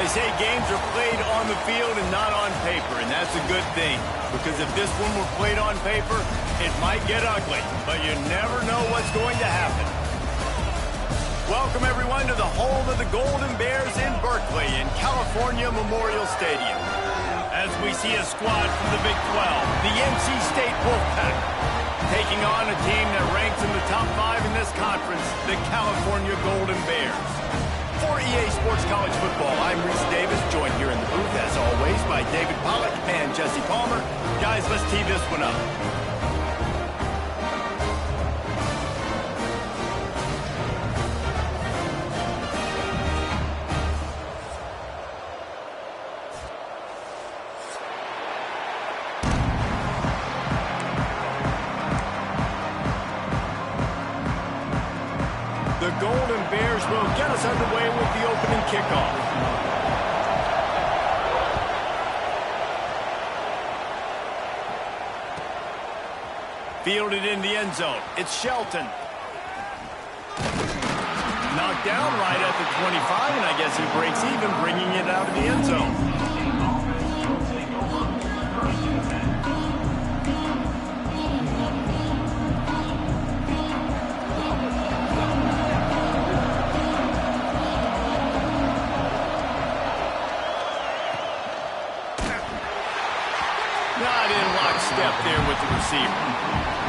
They say games are played on the field and not on paper, and that's a good thing. Because if this one were played on paper, it might get ugly, but you never know what's going to happen. Welcome, everyone, to the home of the Golden Bears in Berkeley in California Memorial Stadium. As we see a squad from the Big 12, the NC State Wolfpack, taking on a team that ranks in the top 5 in this conference, the California Golden Bears. For EA Sports College Football, I'm Reese Davis, joined here in the booth, as always, by David Pollack and Jesse Palmer. Guys, let's tee this one up. The Golden Bears will get us underway with the opening kickoff. Fielded in the end zone. It's Shelton. Knocked down right at the 25, and I guess he breaks even, bringing it out of the end zone. Not in lockstep there with the receiver.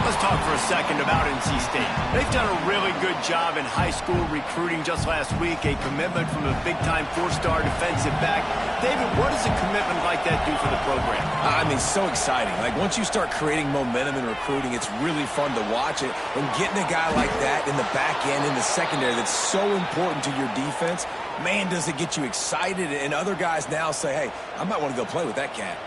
Let's talk for a second about NC State. They've done a really good job in high school recruiting. Just last week, a commitment from a big-time 4-star defensive back. David, what does a commitment like that do for the program? I mean, so exciting. Like, once you start creating momentum in recruiting, it's really fun to watch it. And getting a guy like that in the back end, in the secondary, that's so important to your defense, man, does it get you excited. And other guys now say, hey, I might want to go play with that cat.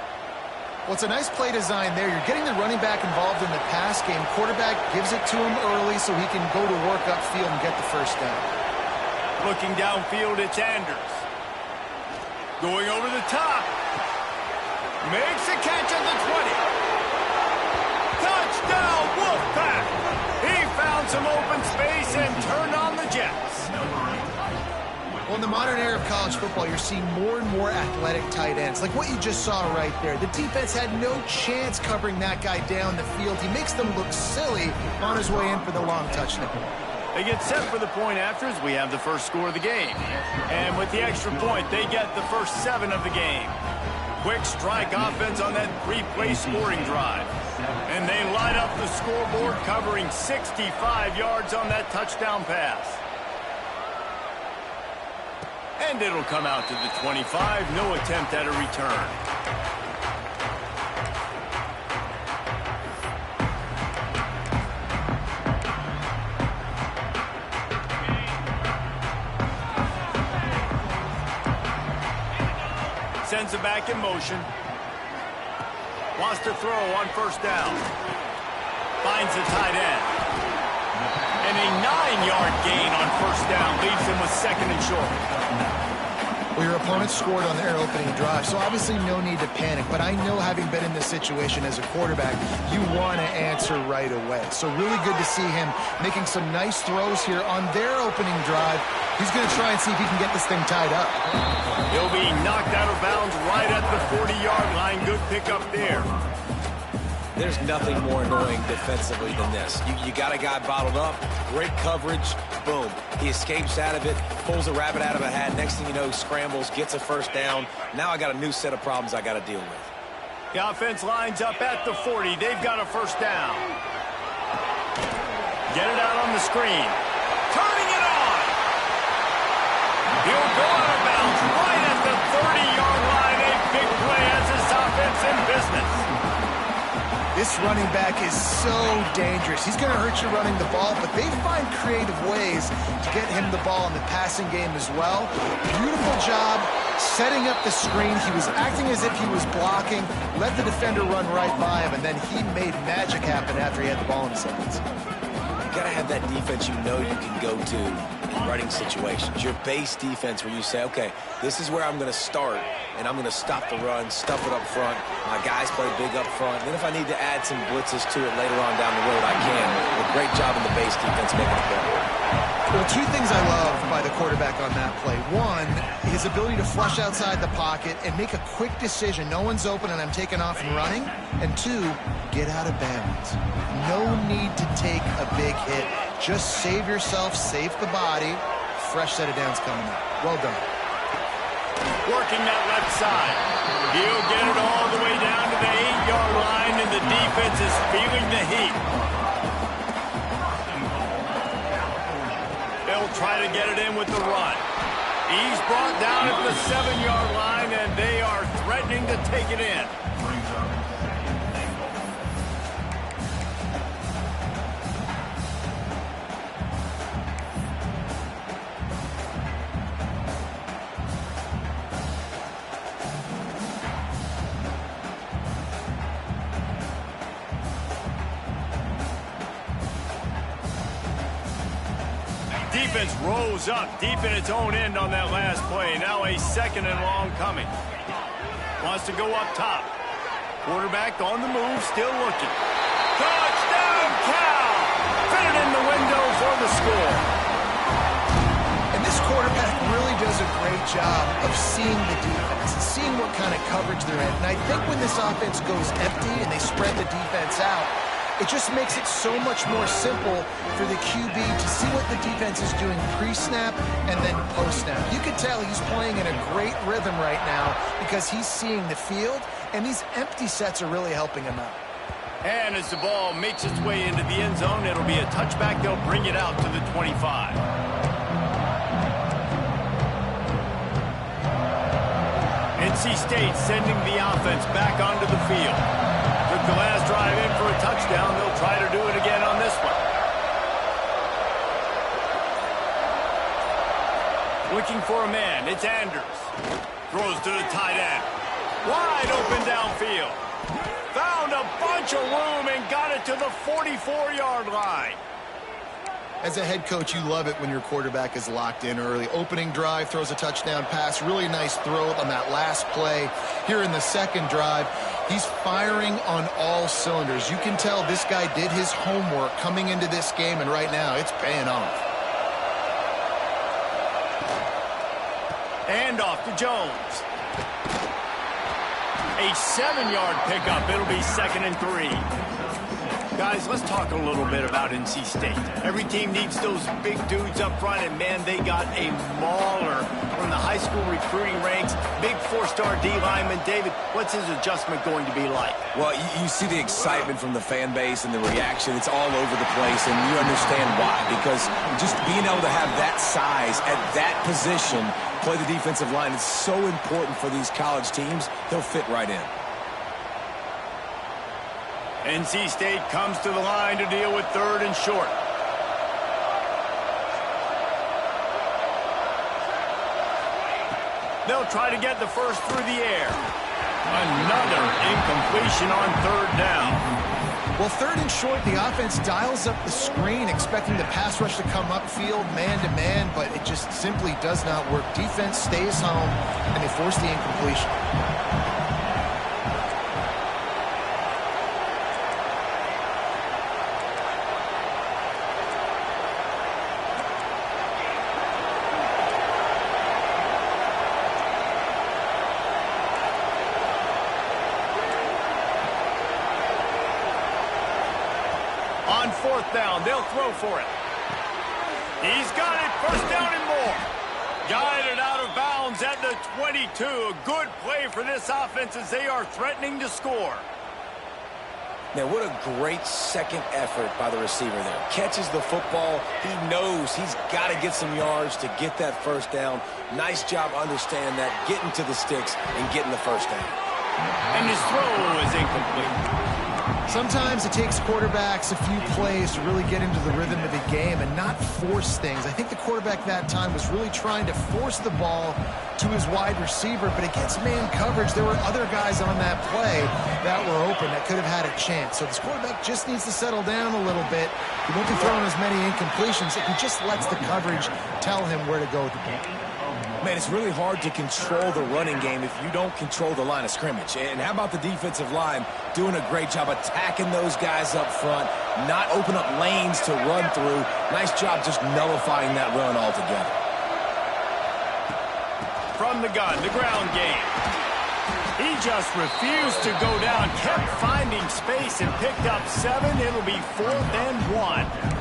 Well, it's a nice play design there. You're getting the running back involved in the pass game. Quarterback gives it to him early so he can go to work upfield and get the first down. Looking downfield, it's Anders. Going over the top. Makes a catch at the 20. Touchdown, Wolfpack! He found some open space and turned on the Jets. Well, in the modern era of college football, you're seeing more and more athletic tight ends, like what you just saw right there. The defense had no chance covering that guy down the field. He makes them look silly on his way in for the long touchdown. They get set for the point after as we have the first score of the game. And with the extra point, they get the first 7 of the game. Quick strike offense on that 3-play scoring drive. And they light up the scoreboard, covering 65 yards on that touchdown pass. And it'll come out to the 25. No attempt at a return. Sends it back in motion. Wants to throw on first down. Finds the tight end. And a 9-yard gain on first down leaves him with second and short. Well, your opponent scored on their opening drive, so obviously no need to panic. But I know, having been in this situation as a quarterback, you want to answer right away. So really good to see him making some nice throws here on their opening drive. He's going to try and see if he can get this thing tied up. He'll be knocked out of bounds right at the 40-yard line. Good pickup there. There's nothing more annoying defensively than this. You got a guy bottled up, great coverage, boom. He escapes out of it, pulls a rabbit out of a hat. Next thing you know, scrambles, gets a first down. Now I got a new set of problems I got to deal with. The offense lines up at the 40. They've got a first down. Get it out on the screen. Turning it on. He'll go out of bounds right at the 30-yard line. A big play as this offense in business. This running back is so dangerous. He's going to hurt you running the ball, but they find creative ways to get him the ball in the passing game as well. Beautiful job setting up the screen. He was acting as if he was blocking, let the defender run right by him, and then he made magic happen after he had the ball in his hands. You got to have that defense you know you can go to in running situations. Your base defense where you say, okay, this is where I'm going to start, and I'm going to stop the run, stuff it up front. My guys play big up front. Then if I need to add some blitzes to it later on down the road, I can. A great job in the base defense making it better. Well, two things I love by the quarterback on that play. One, his ability to flush outside the pocket and make a quick decision. No one's open and I'm taking off and running. And two, get out of bounds. No need to take a big hit. Just save yourself, save the body. Fresh set of downs coming up. Well done. Working that left side. He'll get it all the way down to the 8-yard line, and the defense is feeling the heat. They'll try to get it in with the run. He's brought down at the 7-yard line, and they are threatening to take it in. Defense rolls up deep in its own end on that last play. Now a 2nd and long coming. Wants to go up top. Quarterback on the move, still looking. Touchdown, Cal! Fit it in the window for the score. And this quarterback really does a great job of seeing the defense and seeing what kind of coverage they're in. And I think when this offense goes empty and they spread the defense out, it just makes it so much more simple for the QB to see what the defense is doing pre-snap and then post-snap. You can tell he's playing in a great rhythm right now because he's seeing the field, and these empty sets are really helping him out. And as the ball makes its way into the end zone, it'll be a touchback. They'll bring it out to the 25. NC State sending the offense back onto the field. Took the last drive in for a touchdown. They'll try to do it again on this one. Looking for a man. It's Anders. Throws to the tight end. Wide open downfield. Found a bunch of room and got it to the 44-yard line. As a head coach, you love it when your quarterback is locked in early. Opening drive, throws a touchdown pass. Really nice throw on that last play. Here in the second drive, he's firing on all cylinders. You can tell this guy did his homework coming into this game, and right now it's paying off. And off to Jones. A 7-yard pickup. It'll be 2nd and 3. Guys, let's talk a little bit about NC State. Every team needs those big dudes up front, and man, they got a mauler from the high school recruiting ranks. Big 4-star D lineman. David, what's his adjustment going to be like? Well, you see the excitement from the fan base and the reaction. It's all over the place, and you understand why. Because just being able to have that size at that position, play the defensive line, is so important for these college teams. They'll fit right in. NC State comes to the line to deal with 3rd and short. They'll try to get the first through the air. Another incompletion on 3rd down. Well, 3rd and short, the offense dials up the screen, expecting the pass rush to come upfield, man-to-man, but it just simply does not work. Defense stays home, and they force the incompletion. On 4th down, they'll throw for it. He's got it, 1st down and more. Guided out of bounds at the 22. A good play for this offense as they are threatening to score. Now, what a great second effort by the receiver there. Catches the football. He knows he's got to get some yards to get that 1st down. Nice job understanding that, getting to the sticks and getting the 1st down. And his throw is incomplete. Sometimes it takes quarterbacks a few plays to really get into the rhythm of the game and not force things. I think the quarterback that time was really trying to force the ball to his wide receiver, but against man coverage, there were other guys on that play that were open that could have had a chance. So this quarterback just needs to settle down a little bit. He won't be throwing as many incompletions if he just lets the coverage tell him where to go with the ball. Man, it's really hard to control the running game if you don't control the line of scrimmage. And how about the defensive line doing a great job attacking those guys up front, not open up lanes to run through. Nice job just nullifying that run altogether. From the gun, the ground game. He just refused to go down, kept finding space and picked up 7. It'll be 4th and 1.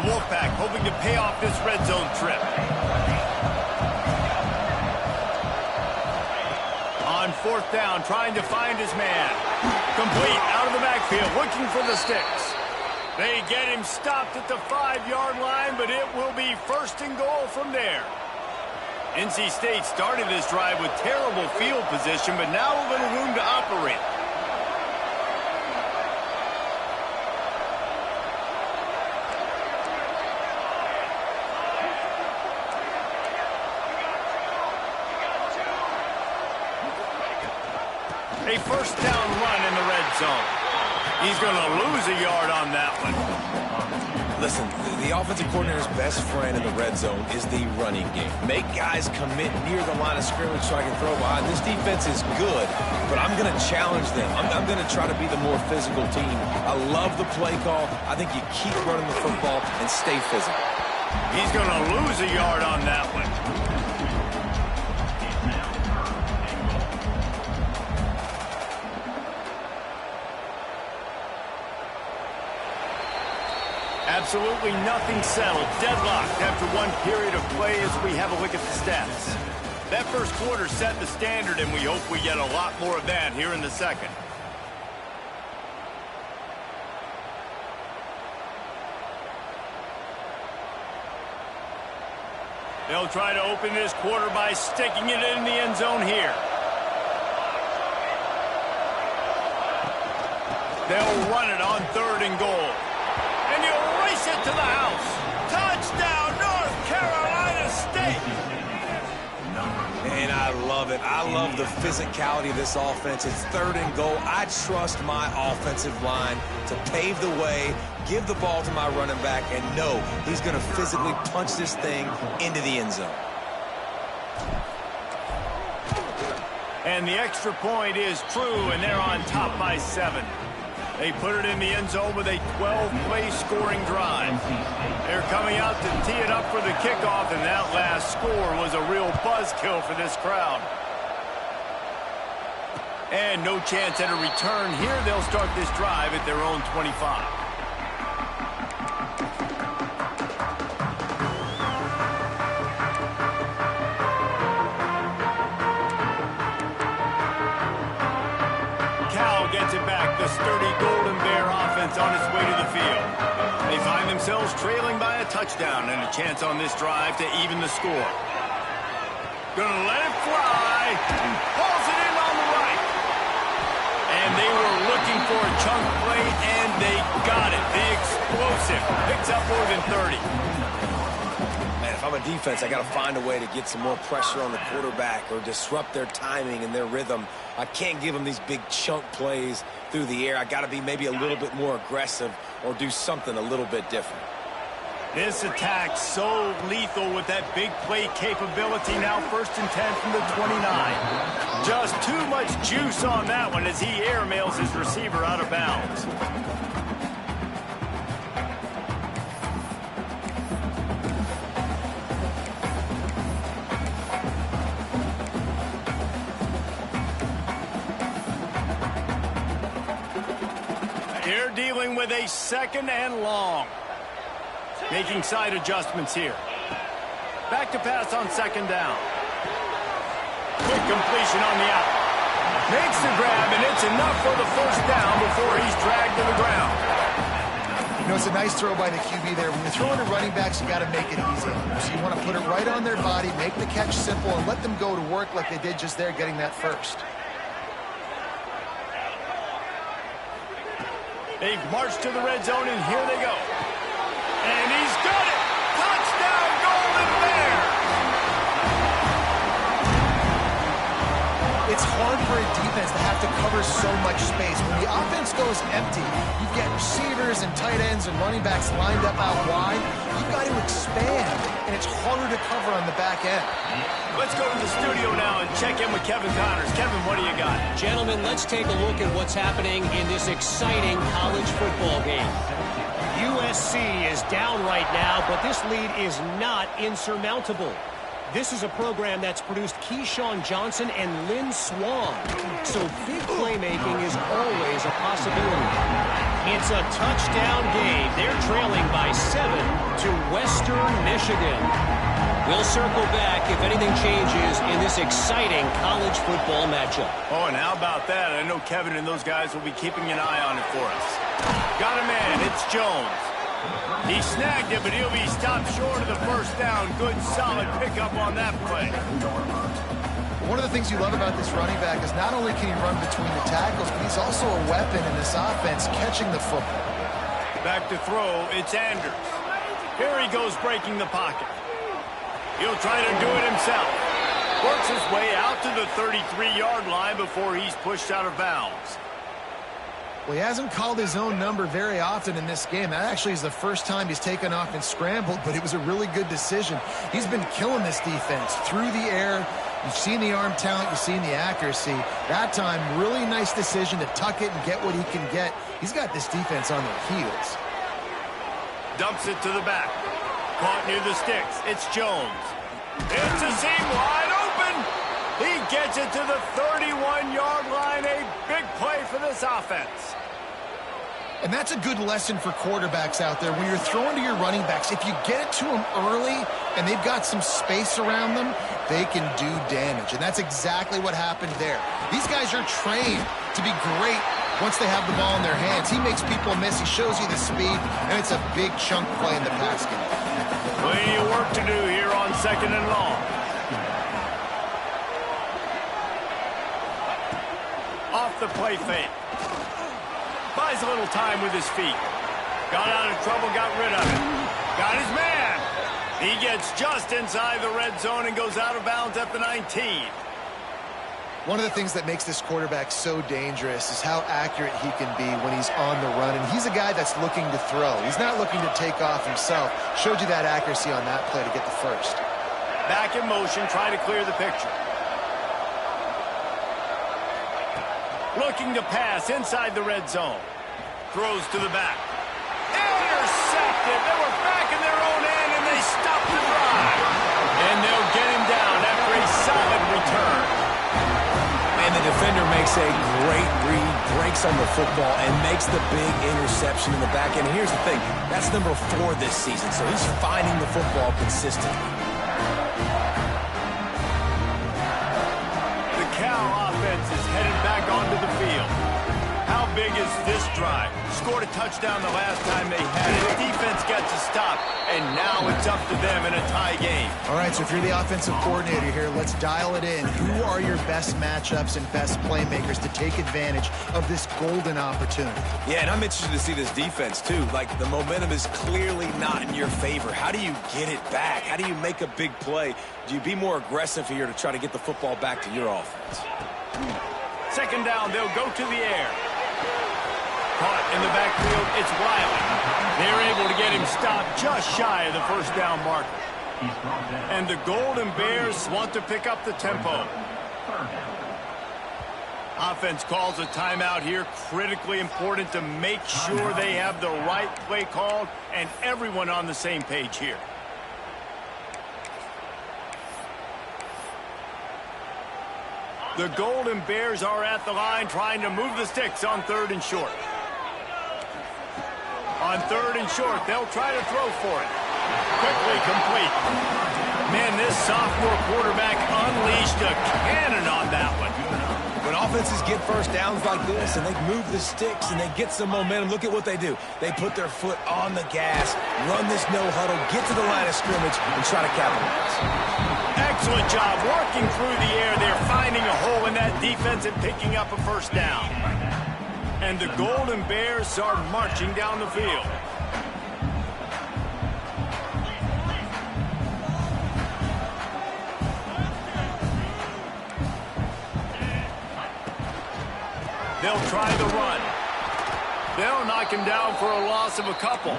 Wolfpack hoping to pay off this red zone trip. On 4th down, trying to find his man. Complete, out of the backfield, looking for the sticks. They get him stopped at the 5-yard line, but it will be 1st and goal from there. NC State started this drive with terrible field position, but now a little room to operate. A 1st down run in the red zone. He's going to lose a yard on that one. Listen, the offensive coordinator's best friend in the red zone is the running game. Make guys commit near the line of scrimmage so I can throw behind. This defense is good, but I'm going to challenge them. I'm going to try to be the more physical team. I love the play call. I think you keep running the football and stay physical. He's going to lose a yard on that one. Absolutely nothing settled. Deadlocked after one period of play as we have a look at the stats. That first quarter set the standard, and we hope we get a lot more of that here in the second. They'll try to open this quarter by sticking it in the end zone here. They'll run it on 3rd and goal. And he'll race it to the house. Touchdown, North Carolina State. And I love it. I love the physicality of this offense. It's 3rd and goal. I trust my offensive line to pave the way, give the ball to my running back, and know he's going to physically punch this thing into the end zone. And the extra point is true, and they're on top by 7. They put it in the end zone with a 12-play scoring drive. They're coming out to tee it up for the kickoff, and that last score was a real buzzkill for this crowd. And no chance at a return here. They'll start this drive at their own 25. Gets it back. The sturdy Golden Bear offense on its way to the field. They find themselves trailing by a touchdown and a chance on this drive to even the score. Gonna let it fly. Pulls it in on the right. And they were looking for a chunk play, and they got it. The explosive picks up more than 30. Man, if I'm a defense, I got to find a way to get some more pressure on the quarterback or disrupt their timing and their rhythm. I can't give them these big chunk plays through the air. I got to be maybe a little bit more aggressive or do something a little bit different. This attack so lethal with that big play capability. Now 1st and 10 from the 29. Just too much juice on that one as he airmails his receiver out of bounds. They're dealing with a 2nd and long. Making side adjustments here. Back to pass on 2nd down. Quick completion on the out. Makes the grab, and it's enough for the 1st down before he's dragged to the ground. You know, it's a nice throw by the QB there. When you're throwing to running backs, you got to make it easy. So you want to put it right on their body, make the catch simple, and let them go to work like they did just there, getting that 1st. They've marched to the red zone, and here they go. And he's got it! Touchdown, Golden Bears! for a defense to have to cover so much space. When the offense goes empty, you get receivers and tight ends and running backs lined up out wide. You've got to expand, and it's harder to cover on the back end. Let's go to the studio now and check in with Kevin Connors. Kevin, what do you got? Gentlemen, let's take a look at what's happening in this exciting college football game. USC is down right now, but this lead is not insurmountable. This is a program that's produced Keyshawn Johnson and Lynn Swann, so big playmaking is always a possibility. It's a touchdown game. They're trailing by 7 to Western Michigan. We'll circle back if anything changes in this exciting college football matchup. Oh, and how about that? I know Kevin and those guys will be keeping an eye on it for us. Got a man. It's Jones. He snagged it, but he'll be stopped short of the first down. Good, solid pickup on that play. One of the things you love about this running back is not only can he run between the tackles, but he's also a weapon in this offense catching the football. Back to throw, it's Anders. Here he goes breaking the pocket. He'll try to do it himself. Works his way out to the 33-yard line before he's pushed out of bounds. Well, he hasn't called his own number very often in this game. That actually is the first time he's taken off and scrambled, but it was a really good decision. He's been killing this defense through the air. You've seen the arm talent, you've seen the accuracy. That time, really nice decision to tuck it and get what he can get. He's got this defense on their heels. Dumps it to the back. Caught near the sticks. It's Jones. It's a seam wide open. He gets it to the 31-yard line. A big play for this offense. And that's a good lesson for quarterbacks out there. When you're throwing to your running backs, if you get it to them early and they've got some space around them, they can do damage. And that's exactly what happened there. These guys are trained to be great once they have the ball in their hands. He makes people miss. He shows you the speed, and it's a big chunk play in the pass game. Plenty of work to do here on 2nd and long. Off the play fake. Buys a little time with his feet. Got out of trouble, got rid of it. Got his man. He gets just inside the red zone and goes out of bounds at the 19. One of the things that makes this quarterback so dangerous is how accurate he can be when he's on the run. And he's a guy that's looking to throw. He's not looking to take off himself. Showed you that accuracy on that play to get the first. Back in motion, try to clear the picture. Looking to pass inside the red zone. Throws to the back. Intercepted. They were back in their own end, and they stopped the drive. And they'll get him down after a solid return. And the defender makes a great read, breaks on the football, and makes the big interception in the back end. Here's the thing. That's number 4 this season, so he's finding the football consistently. The Cal offense is headed back onto the field. How big is this drive? Scored a touchdown the last time they had it. The defense gets a stop, and now it's up to them in a tie game. All right, so if you're the offensive coordinator here, let's dial it in. Who are your best matchups and best playmakers to take advantage of this golden opportunity? Yeah, and I'm interested to see this defense, too. Like, the momentum is clearly not in your favor. How do you get it back? How do you make a big play? Do you be more aggressive here to try to get the football back to your offense? 2nd down, they'll go to the air. Caught in the backfield, it's Wiley. They're able to get him stopped just shy of the first down marker. And the Golden Bears want to pick up the tempo. Offense calls a timeout here. Critically important to make sure they have the right play called and everyone on the same page here. The Golden Bears are at the line trying to move the sticks on 3rd and short. On 3rd and short, they'll try to throw for it. Quickly complete. Man, this sophomore quarterback unleashed a cannon on that one. When offenses get first downs like this and they move the sticks and they get some momentum, look at what they do. They put their foot on the gas, run this no-huddle, get to the line of scrimmage, and try to capitalize. Excellent job working through the air. They're finding a hole in that defense and picking up a first down. And the Golden Bears are marching down the field. They'll try the run. They'll knock him down for a loss of a couple.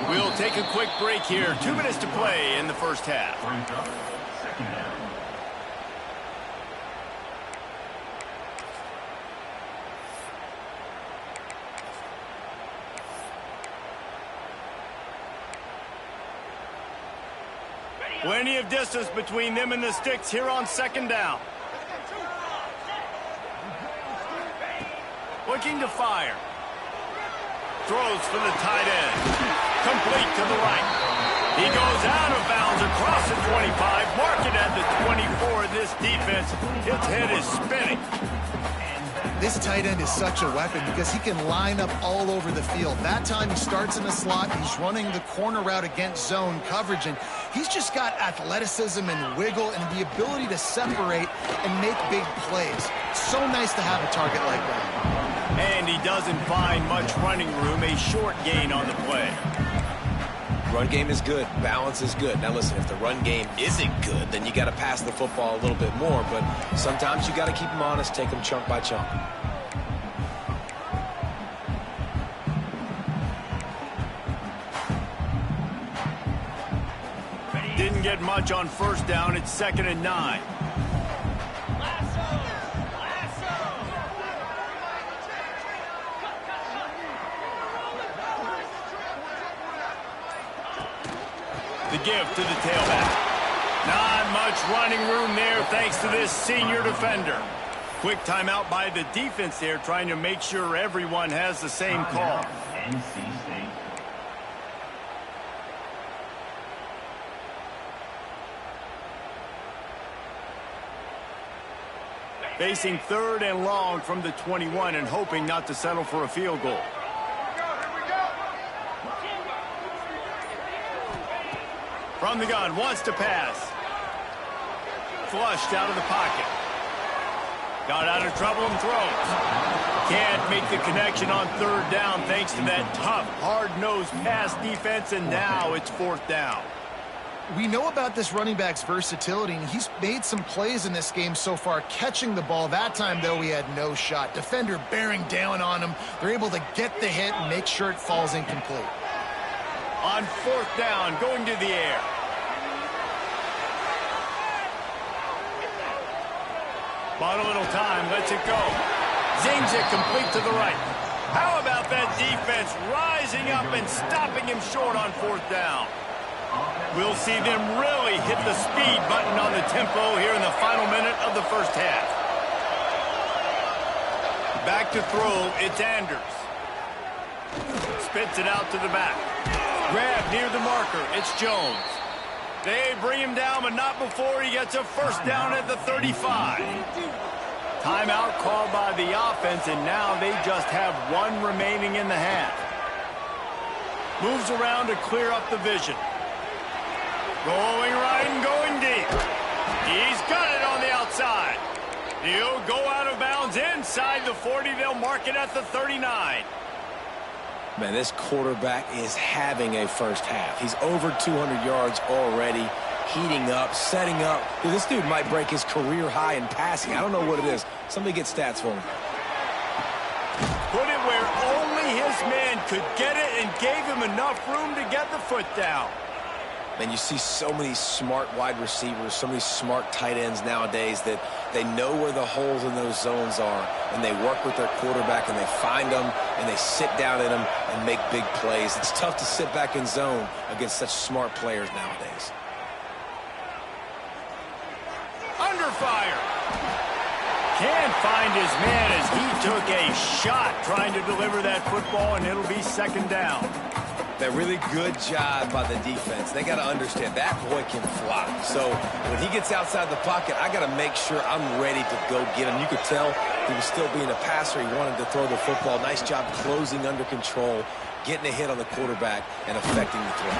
We'll take a quick break here. 2 minutes to play in the first half. Plenty of distance between them and the sticks here on second down. Looking to fire. Throws for the tight end. Complete to the right. He goes out of bounds across the 25. Mark it at the 24. This defense, its head is spinning. This tight end is such a weapon because he can line up all over the field. That time he starts in the slot. He's running the corner route against zone coverage, and he's just got athleticism and wiggle and the ability to separate and make big plays. So nice to have a target like that. And he doesn't find much running room. A short gain on the play. Run game is good. Balance is good. Now listen, if the run game isn't good, then you got to pass the football a little bit more. But sometimes you got to keep them honest, take them chunk by chunk. Didn't get much on first down. It's 2nd and 9. The give to the tailback. Not much running room there thanks to this senior defender. Quick timeout by the defense there, trying to make sure everyone has the same call. Facing 3rd and long from the 21 and hoping not to settle for a field goal. From the gun, wants to pass. Flushed out of the pocket. Got out of trouble and throws. Can't make the connection on 3rd down thanks to that tough, hard-nosed pass defense, and now it's 4th down. We know about this running back's versatility, and he's made some plays in this game so far, catching the ball. That time, though, he had no shot. Defender bearing down on him. They're able to get the hit and make sure it falls incomplete. On 4th down, going to the air. Bought a little time, lets it go. Zings it complete to the right. How about that defense rising up and stopping him short on 4th down? We'll see them really hit the speed button on the tempo here in the final minute of the first half. Back to throw, it's Anders. Spits it out to the back. Grab near the marker, it's Jones. They bring him down, but not before he gets a first down at the 35. Timeout called by the offense, and now they just have one remaining in the half. Moves around to clear up the vision. Going right and going deep. He's got it on the outside. He'll go out of bounds inside the 40. They'll mark it at the 39. Man, this quarterback is having a first half. He's over 200 yards already, heating up, setting up. Dude, this dude might break his career high in passing. I don't know what it is. Somebody get stats for him. Put it where only his man could get it and gave him enough room to get the foot down. Man, you see so many smart wide receivers, so many smart tight ends nowadays that they know where the holes in those zones are, and they work with their quarterback, and they find them, and they sit down in them and make big plays. It's tough to sit back in zone against such smart players nowadays. Under fire. Can't find his man as he took a shot trying to deliver that football, and it'll be 2nd down. A really good job by the defense. They got to understand that boy can fly. So when he gets outside the pocket, I got to make sure I'm ready to go get him. You could tell he was still being a passer. He wanted to throw the football. Nice job closing under control, getting a hit on the quarterback, and affecting the throw.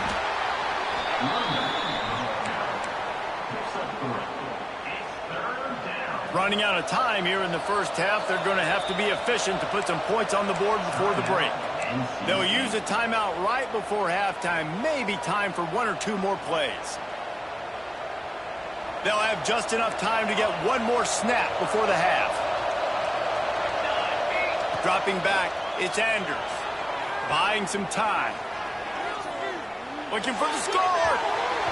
Running out of time here in the first half. They're going to have to be efficient to put some points on the board before the break. They'll use a timeout right before halftime, maybe time for 1 or 2 more plays. They'll have just enough time to get one more snap before the half. Dropping back, it's Anders. Buying some time. Looking for the score.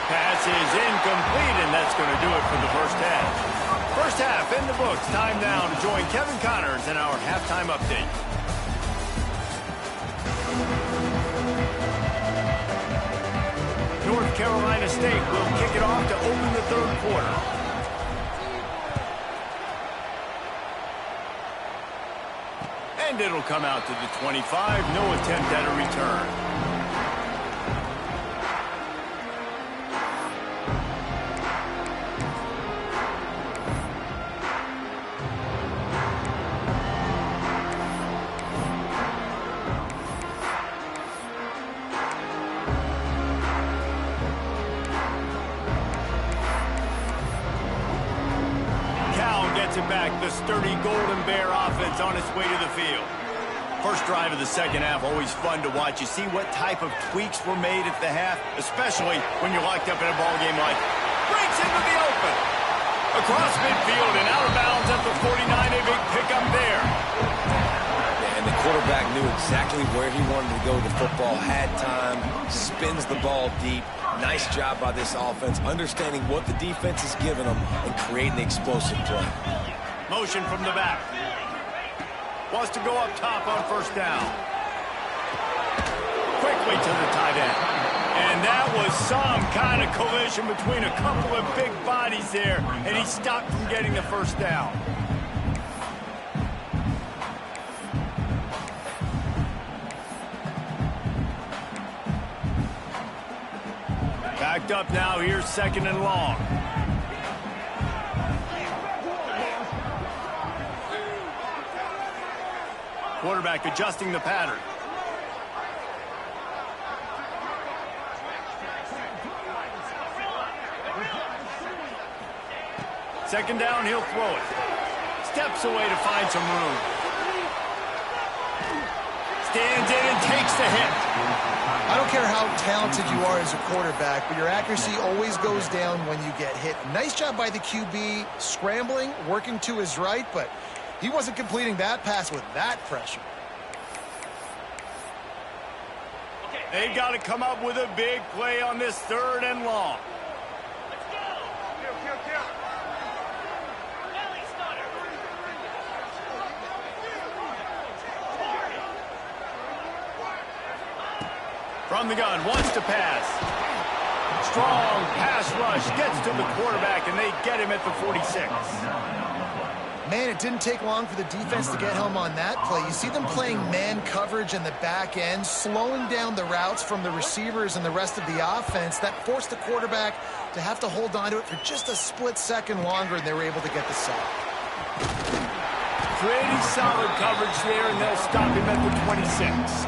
Pass is incomplete, and that's going to do it for the first half. First half in the books. Time now to join Kevin Connors in our halftime update. North Carolina State will kick it off to open the third quarter. And it'll come out to the 25. No attempt at a return. Back the sturdy Golden Bear offense on its way to the field. First drive of the second half, always fun to watch. You see what type of tweaks were made at the half, especially when you're locked up in a ball game like breaks into the open. Across midfield and out of bounds at the 49, a big pickup there. And the quarterback knew exactly where he wanted to go with the football, had time, spins the ball deep. Nice job by this offense, understanding what the defense is giving them and creating the explosive play. Motion from the back. Wants to go up top on first down. Quickly to the tight end. And that was some kind of collision between a couple of big bodies there, and he stopped from getting the first down. Backed up now, here's second and long. Quarterback adjusting the pattern. Second down, he'll throw it. Steps away to find some room. Stands in and takes the hit. I don't care how talented you are as a quarterback, but your accuracy always goes down when you get hit. Nice job by the QB scrambling, working to his right, but he wasn't completing that pass with that pressure. They've got to come up with a big play on this third and long. From the gun, wants to pass. Strong pass rush, gets to the quarterback, and they get him at the 46. Man, it didn't take long for the defense to get home on that play. You see them playing man coverage in the back end, slowing down the routes from the receivers and the rest of the offense. That forced the quarterback to have to hold on to it for just a split second longer, and they were able to get the sack. Pretty solid coverage there, and they'll stop him at the 26.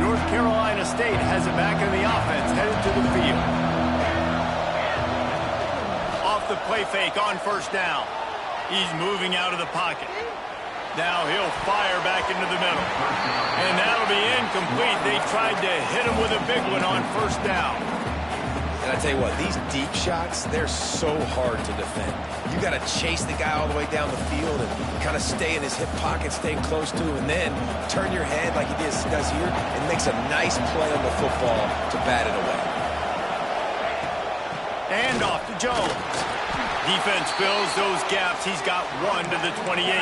North Carolina State has it back in the offense, headed to the field. Off the play fake on first down. He's moving out of the pocket. Now he'll fire back into the middle. And that'll be incomplete. They tried to hit him with a big one on first down. And I tell you what, these deep shots, they're so hard to defend. You got to chase the guy all the way down the field and kind of stay in his hip pocket, stay close to him, and then turn your head like he does here and makes a nice play on the football to bat it away. And off to Jones. Defense fills those gaps. He's got one to the 28.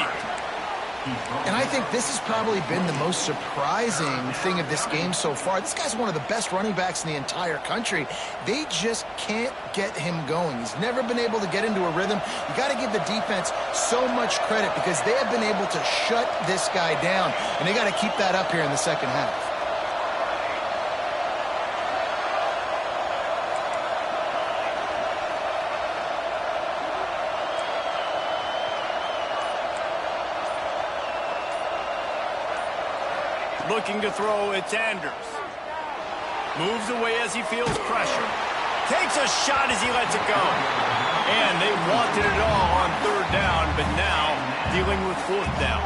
And I think this has probably been the most surprising thing of this game so far. This guy's one of the best running backs in the entire country. They just can't get him going. He's never been able to get into a rhythm. You got to give the defense so much credit because they have been able to shut this guy down, and they got to keep that up here in the second half. Looking to throw, it's Anders. Moves away as he feels pressure. Takes a shot as he lets it go. And they wanted it all on third down, but now dealing with fourth down.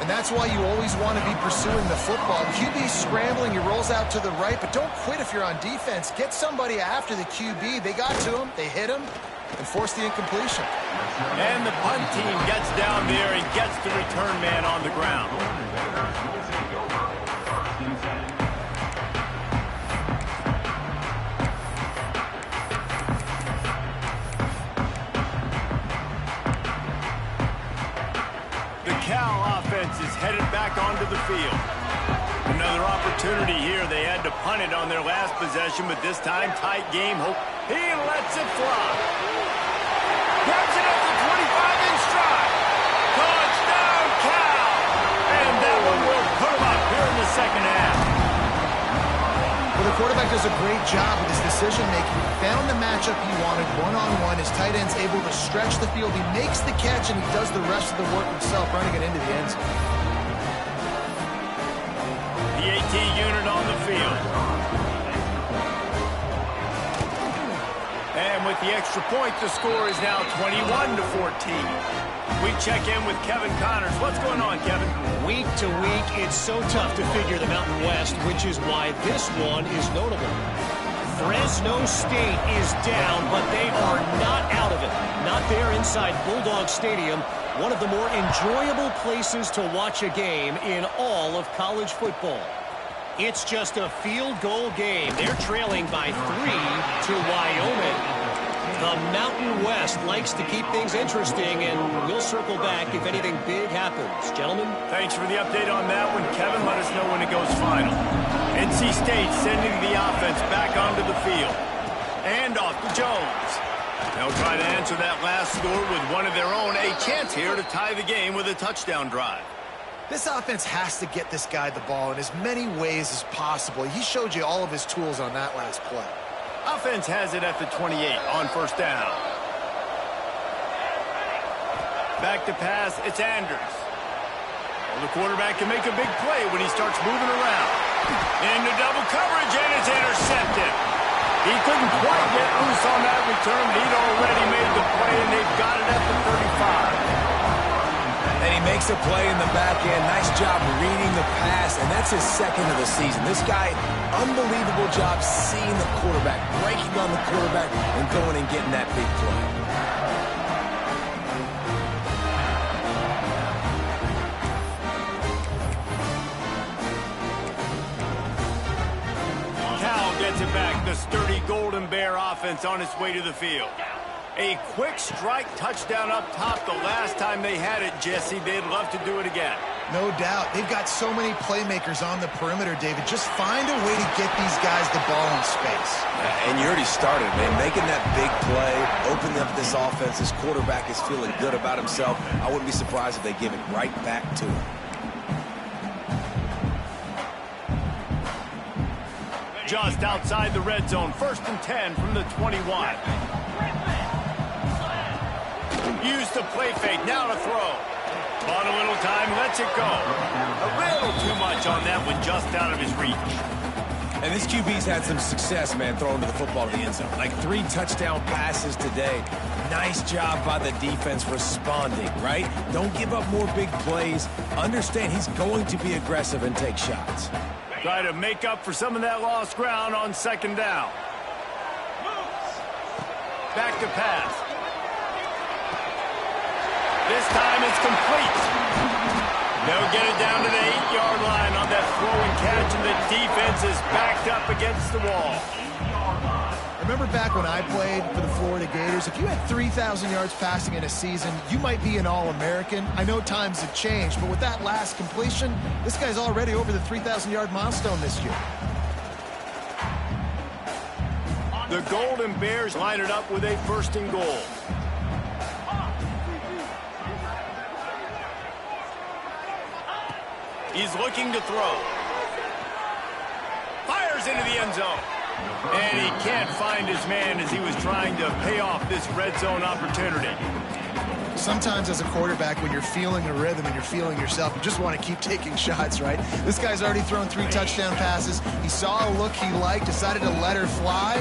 And that's why you always want to be pursuing the football. QB scrambling, he rolls out to the right, but don't quit if you're on defense. Get somebody after the QB. They got to him, they hit him, and force the incompletion. And the punt team gets down there and gets the return man on the ground. Is headed back onto the field. Another opportunity here. They had to punt it on their last possession, but this time tight game. He lets it fly. Grabs it at the 25 in stride. Touchdown, Cal! And that one will put him up here in the second half. Well, the quarterback does a great job with his decision-making. He found the matchup he wanted one-on-one. His tight end's able to stretch the field. He makes the catch, and he does the rest of the work himself, running it into the end zone. The AT unit on the field. And with the extra point, the score is now 21-14. We check in with Kevin Connors. What's going on, Kevin? Week to week, it's so tough to figure the Mountain West, which is why this one is notable. Fresno State is down, but they are not out of it. Not there inside Bulldog Stadium, one of the more enjoyable places to watch a game in all of college football. It's just a field goal game. They're trailing by 3 to Wyoming. The Mountain West likes to keep things interesting, and we'll circle back if anything big happens. Gentlemen? Thanks for the update on that one, Kevin. Let us know when it goes final. NC State sending the offense back onto the field. And off to Jones. They'll try to answer that last score with one of their own. A chance here to tie the game with a touchdown drive. This offense has to get this guy the ball in as many ways as possible. He showed you all of his tools on that last play. Offense has it at the 28 on first down. Back to pass, it's Andrews. Well, the quarterback can make a big play when he starts moving around. Into double coverage, and it's intercepted. He couldn't quite get loose on that return, but he'd already made the play, and they've got it at the 35. And he makes a play in the back end. Nice job reading the pass, and that's his second of the season. This guy, unbelievable job seeing the quarterback, breaking on the quarterback, and going and getting that big play. Cal gets it back. The sturdy Golden Bear offense on its way to the field. A quick strike touchdown up top the last time they had it, Jesse. They'd love to do it again. No doubt. They've got so many playmakers on the perimeter, David. Just find a way to get these guys the ball in space. And you already started, man. Making that big play, opening up this offense. This quarterback is feeling good about himself. I wouldn't be surprised if they give it right back to him. Just outside the red zone. 1st and 10 from the 21. Use the play fake, now to throw. Bought a little time, lets it go. A little too much on that one, just out of his reach. And this QB's had some success, man, throwing to the football to the end zone. Like 3 touchdown passes today. Nice job by the defense responding, right? Don't give up more big plays. Understand he's going to be aggressive and take shots. Try to make up for some of that lost ground on 2nd down. Back to pass. This time it's complete. They'll get it down to the 8-yard line on that throw and catch, and the defense is backed up against the wall. Remember back when I played for the Florida Gators, if you had 3,000 yards passing in a season, you might be an All-American. I know times have changed, but with that last completion, this guy's already over the 3,000-yard milestone this year. The Golden Bears line it up with a 1st and goal. He's looking to throw. Fires into the end zone. And he can't find his man as he was trying to pay off this red zone opportunity. Sometimes as a quarterback, when you're feeling the rhythm and you're feeling yourself, you just want to keep taking shots, right? This guy's already thrown 3 touchdown passes. He saw a look he liked, decided to let her fly,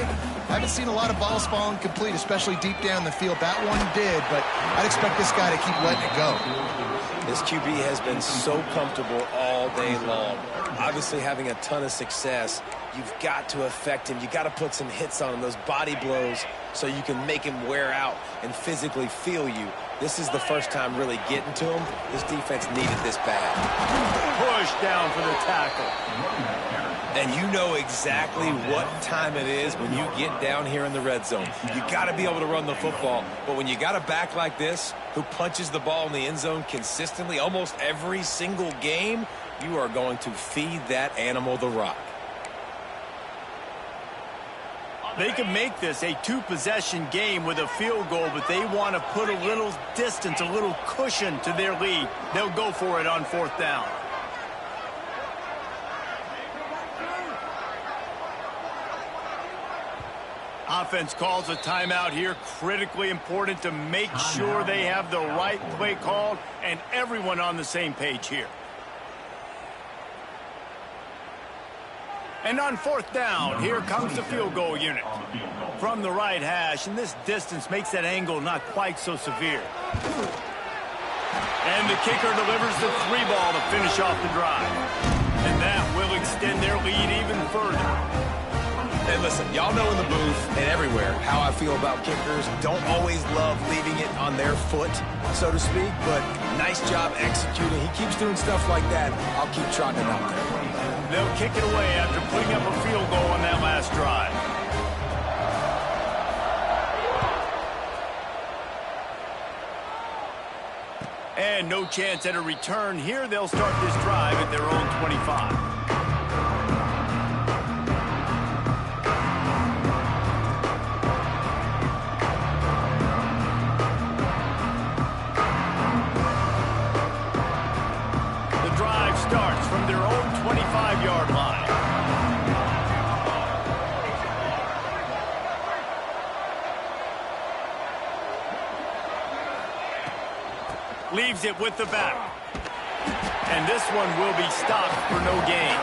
Haven't seen a lot of balls falling complete, especially deep down the field. That one did, but I'd expect this guy to keep letting it go. This QB has been so comfortable all day long. Obviously having a ton of success. You've got to affect him. You've got to put some hits on him, those body blows, so you can make him wear out and physically feel you. This is the first time really getting to him. This defense needed this bad. Push down for the tackle. And you know exactly what time it is when you get down here in the red zone. You got to be able to run the football. But when you got a back like this who punches the ball in the end zone consistently almost every single game, you are going to feed that animal the rock. They can make this a two-possession game with a field goal, but they want to put a little distance, a little cushion to their lead. They'll go for it on 4th down. Offense calls a timeout here. Critically important to make sure they have the right play called and everyone on the same page here. And on 4th down, here comes the field goal unit. From the right hash, and this distance makes that angle not quite so severe. And the kicker delivers the 3 ball to finish off the drive. And that will extend their lead even further. And listen, y'all know in the booth and everywhere how I feel about kickers. Don't always love leaving it on their foot, so to speak, but nice job executing. He keeps doing stuff like that. I'll keep trotting him out there. They'll kick it away after putting up a field goal on that last drive. And no chance at a return here. They'll start this drive at their own 25. Starts from their own 25-yard line. Leaves it with the back. And this one will be stopped for no gain.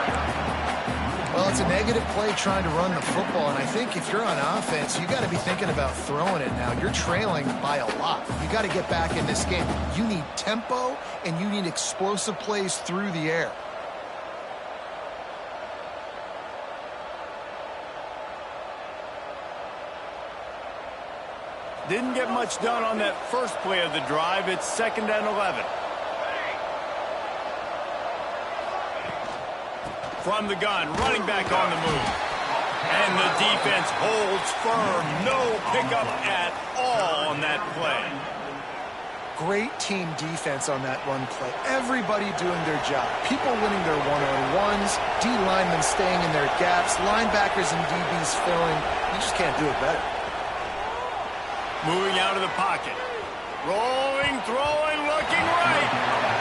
Well, it's a negative play trying to run the football, and I think if you're on offense, you got to be thinking about throwing it now. You're trailing by a lot. You got to get back in this game. You need tempo, and you need explosive plays through the air. Didn't get much done on that first play of the drive. It's 2nd and 11. From the gun, running back on the move. And the defense holds firm. No pickup at all on that play. Great team defense on that run play. Everybody doing their job. People winning their one-on-ones, D linemen staying in their gaps, linebackers and DBs filling. You just can't do it better. Moving out of the pocket. Rolling, throwing, looking right.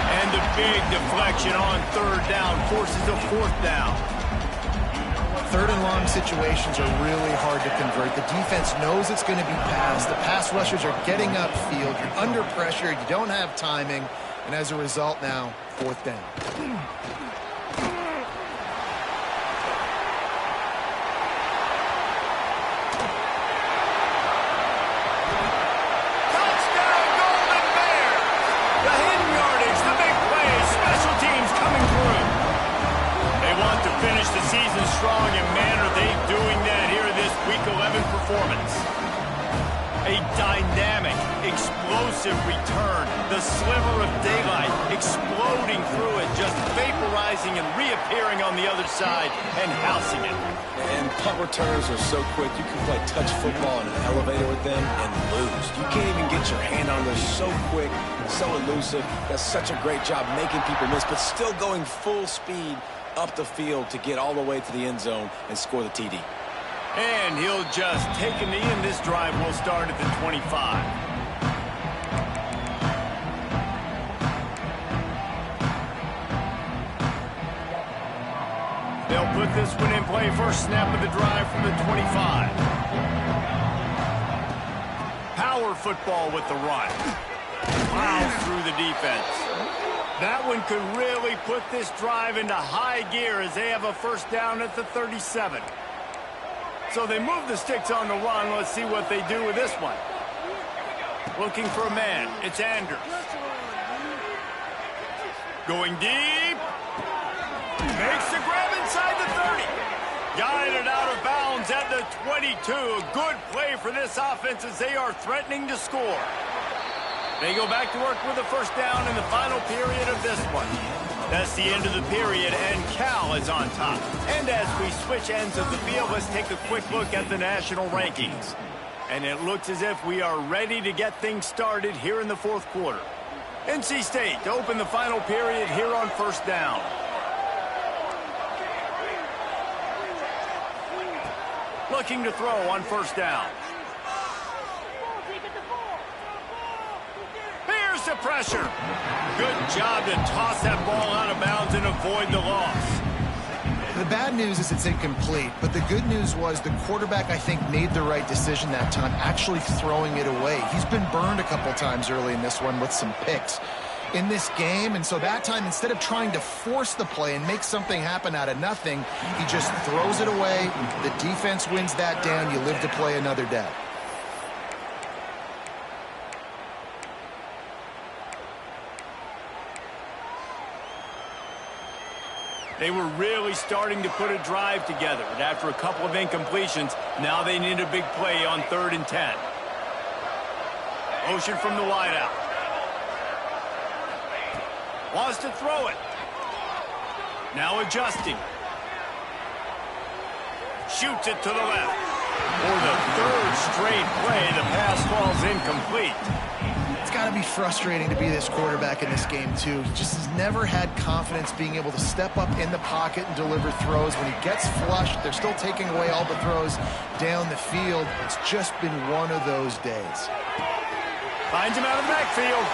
And the big deflection on 3rd down forces a 4th down. 3rd and long situations are really hard to convert. The defense knows it's going to be passed. The pass rushers are getting upfield. You're under pressure. You don't have timing. And as a result now, 4th down. Finish the season strong, and man, are they doing that here in this Week 11 performance. A dynamic, explosive return. The sliver of daylight exploding through it, just vaporizing and reappearing on the other side and housing it. And punt returns are so quick. You can play touch football in an elevator with them and lose. You can't even get your hand on them. So quick, so elusive. Does such a great job making people miss, but still going full speed up the field to get all the way to the end zone and score the TD. And he'll just take a knee, and this drive will start at the 25. They'll put this one in play. First snap of the drive from the 25. Power football with the run. Plows through the defense. That one could really put this drive into high gear as they have a first down at the 37. So they move the sticks on the run. Let's see what they do with this one. Looking for a man. It's Anders. Going deep. Makes the grab inside the 30. Guided out of bounds at the 22. A good play for this offense as they are threatening to score. They go back to work with a first down in the final period of this one. That's the end of the period, and Cal is on top. And as we switch ends of the field, let's take a quick look at the national rankings. And it looks as if we are ready to get things started here in the fourth quarter. NC State to open the final period here on first down. Looking to throw on first down. Here's the pressure. Good job to toss that ball out of bounds and avoid the loss. The bad news is it's incomplete, but the good news was the quarterback, I think, made the right decision that time, actually throwing it away. He's been burned a couple times early in this one with some picks in this game, and so that time, instead of trying to force the play and make something happen out of nothing, he just throws it away. The defense wins that down. You live to play another day. They were really starting to put a drive together, but after a couple of incompletions, now they need a big play on 3rd and 10. Motion from the wideout. Wants to throw it. Now adjusting. Shoots it to the left. For the 3rd straight play, the pass falls incomplete. It's got to be frustrating to be this quarterback in this game, too. He just has never had confidence being able to step up in the pocket and deliver throws. When he gets flushed, they're still taking away all the throws down the field. It's just been one of those days. Finds him out of the backfield.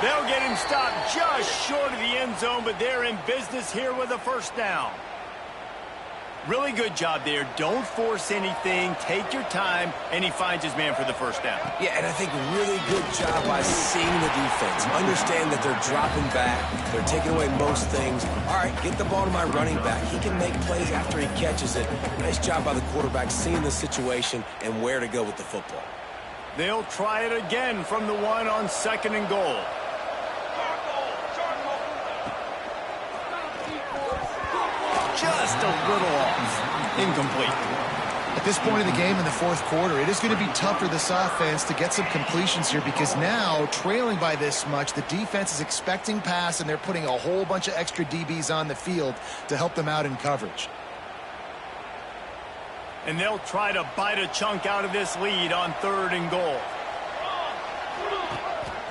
They'll get him stopped just short of the end zone, but they're in business here with a first down. Really good job there. Don't force anything. Take your time, and he finds his man for the first down. Yeah, and I think really good job by seeing the defense. Understand that they're dropping back. They're taking away most things. All right, get the ball to my running back. He can make plays after he catches it. Nice job by the quarterback seeing the situation and where to go with the football. They'll try it again from the 1 on 2nd and goal. Just a little off. Incomplete. At this point of the game in the fourth quarter, it is going to be tough for this offense to get some completions here because now, trailing by this much, the defense is expecting pass, and they're putting a whole bunch of extra DBs on the field to help them out in coverage. And they'll try to bite a chunk out of this lead on 3rd and goal.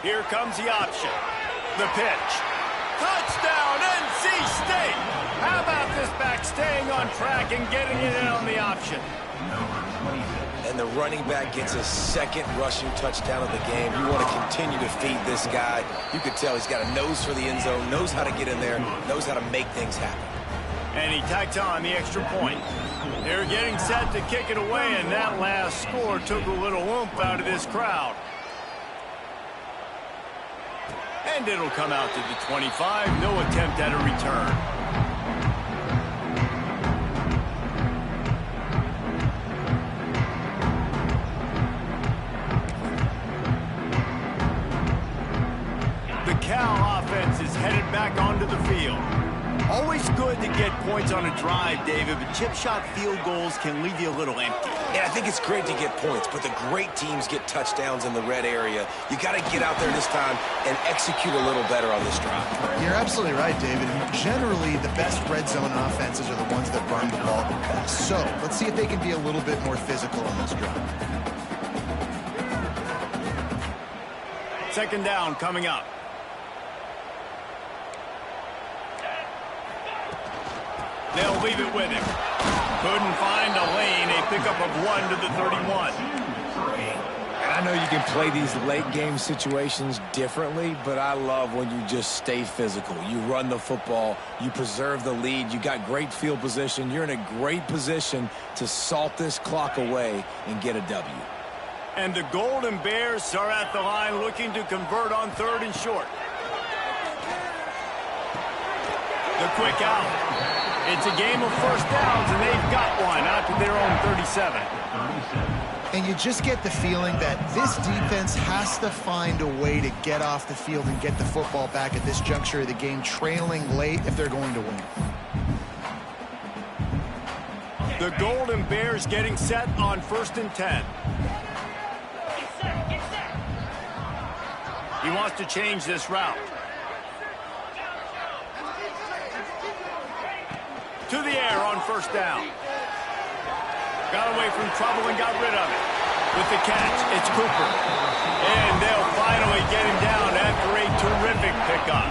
Here comes the option. The pitch. Touchdown, NC State! How about this back staying on track and getting it in on the option? And the running back gets his 2nd rushing touchdown of the game. You want to continue to feed this guy. You could tell he's got a nose for the end zone, knows how to get in there, knows how to make things happen. And he tacks on the extra point. They're getting set to kick it away, and that last score took a little oomph out of this crowd. And it'll come out to the 25. No attempt at a return. The Cal offense is headed back onto the field. Always good to get points on a drive, David, but chip shot field goals can leave you a little empty. Yeah, I think it's great to get points, but the great teams get touchdowns in the red area. You got to get out there this time and execute a little better on this drive. You're absolutely right, David. Generally, the best red zone offenses are the ones that run the ball the best. So let's see if they can be a little bit more physical on this drive. 2nd down coming up. They'll leave it with him. Couldn't find a lane. A pickup of 1 to the 31. And I know you can play these late game situations differently, but I love when you just stay physical. You run the football. You preserve the lead. You got great field position. You're in a great position to salt this clock away and get a W. And the Golden Bears are at the line looking to convert on 3rd and short. The quick out. It's a game of first downs, and they've got one out to their own 37. And you just get the feeling that this defense has to find a way to get off the field and get the football back at this juncture of the game, trailing late if they're going to win. The Golden Bears getting set on 1st and 10. He wants to change this route. To the air on 1st down. Got away from trouble and got rid of it. With the catch, it's Cooper. And they'll finally get him down after a terrific pickup.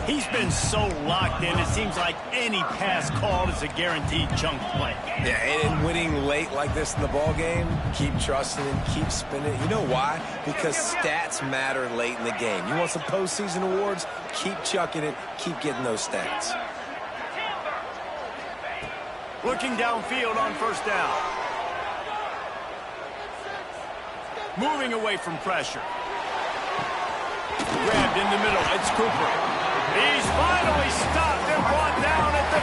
He's been so locked in, it seems like any pass called is a guaranteed chunk play. Yeah, and winning late like this in the ball game, keep trusting it, keep spinning. You know why? Because stats matter late in the game. You want some postseason awards? Keep chucking it, keep getting those stats. Looking downfield on 1st down. Moving away from pressure. Grabbed in the middle. It's Cooper. He's finally stopped and brought down at the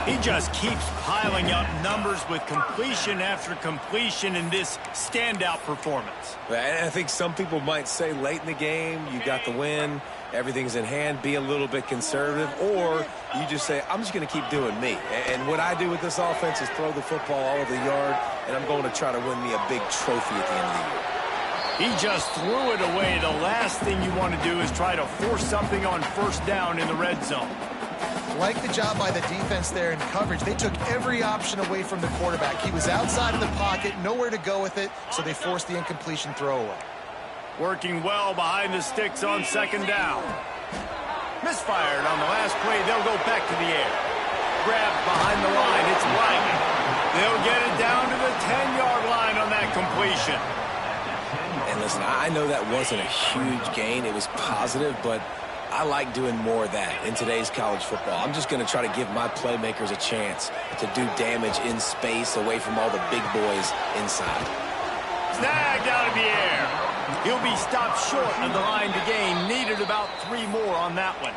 15. He just keeps piling up numbers with completion after completion in this standout performance. I think some people might say late in the game, you got the win, everything's in hand, be a little bit conservative, or you just say, I'm just going to keep doing me. And what I do with this offense is throw the football all over the yard, and I'm going to try to win me a big trophy at the end of the year. He just threw it away. The last thing you want to do is try to force something on 1st down in the red zone. Like the job by the defense there in coverage. They took every option away from the quarterback. He was outside of the pocket, nowhere to go with it, so they forced the incompletion throwaway. Working well behind the sticks on 2nd down. Misfired on the last play. They'll go back to the air. Grabbed behind the line. It's White. They'll get it down to the 10-yard line on that completion. And listen, I know that wasn't a huge gain. It was positive, but I like doing more of that in today's college football. I'm just going to try to give my playmakers a chance to do damage in space away from all the big boys inside. Snagged out of the air. He'll be stopped short of the line to gain. Needed about 3 more on that one.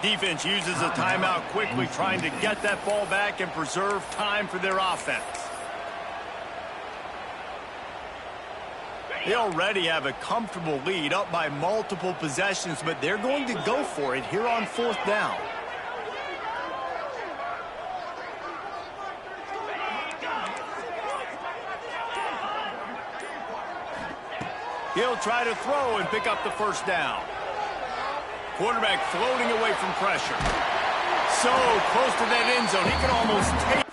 Defense uses a timeout quickly, trying to get that ball back and preserve time for their offense. They already have a comfortable lead, up by multiple possessions, but they're going to go for it here on 4th down. He'll try to throw and pick up the 1st down. Quarterback floating away from pressure. So close to that end zone, he can almost take